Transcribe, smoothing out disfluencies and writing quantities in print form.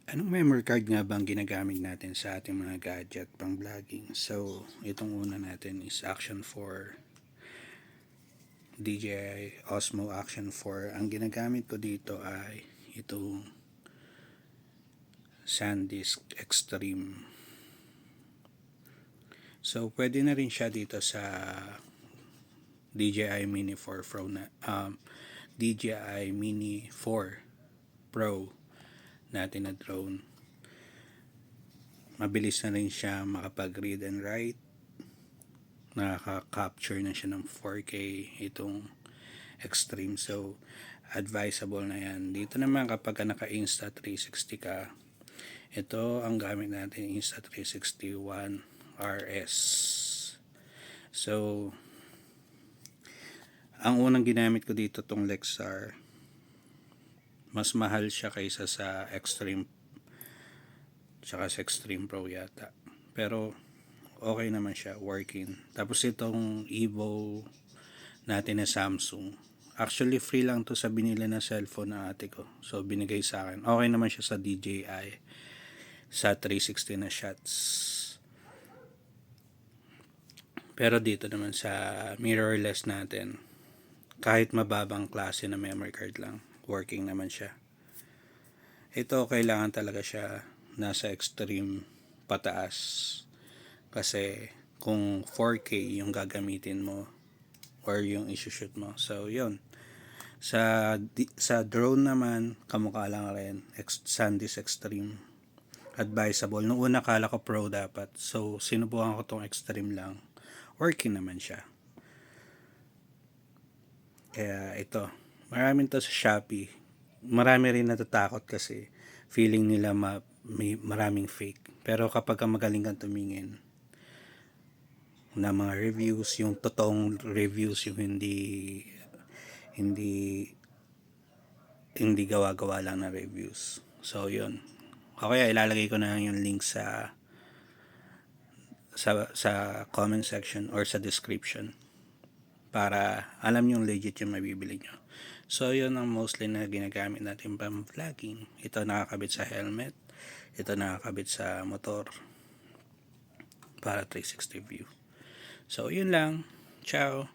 Anong memory card nga ba ang ginagamit natin sa ating mga gadget pang vlogging? So, itong una natin is Action 4, DJI Osmo Action 4. Ang ginagamit ko dito ay itong SanDisk Extreme. So, pwede na rin siya dito sa DJI Mini 4 Pro DJI Mini 4 Pro natin na drone. Mabilis na rin siya makapag-read and write. Nakaka-capture na siya ng 4K itong Extreme. So, advisable na yan. Dito naman kapag naka-Insta360 ka, ito ang gamit natin, Insta360 One RS. So, ang unang ginamit ko dito tong Lexar. Mas mahal siya kaysa sa Extreme tsaka sa Extreme Pro yata. Pero okay naman siya, working. Tapos itong Evo natin na Samsung. Actually free lang to sa binili na cellphone ng ate ko. So binigay sa akin. Okay naman siya sa DJI sa 360 na shots. Pero dito naman sa mirrorless natin, kahit mababang klase na memory card lang, working naman siya. Ito kailangan talaga siya nasa extreme pataas kasi kung 4K yung gagamitin mo or yung isushoot mo, so yun. Sa drone naman kamukha lang rin, SanDisk Extreme, advisable. Nung una kala ko Pro dapat, so sinubukan ko tong Extreme lang, working naman siya. Kaya ito, maraming to sa Shopee. Marami rin natatakot kasi feeling nila may maraming fake. Pero kapag magaling kang tumingin na mga reviews, yung totoong reviews, yung hindi hindi gawa-gawa lang na reviews. So yun. O kaya ilalagay ko na yung link sa comment section or sa description para alam yung legit yung mabibili nyo. So yun ang mostly na ginagamit natin pang vlogging. Ito nakakabit sa helmet, ito nakakabit sa motor para 360 view. So yun lang. Ciao.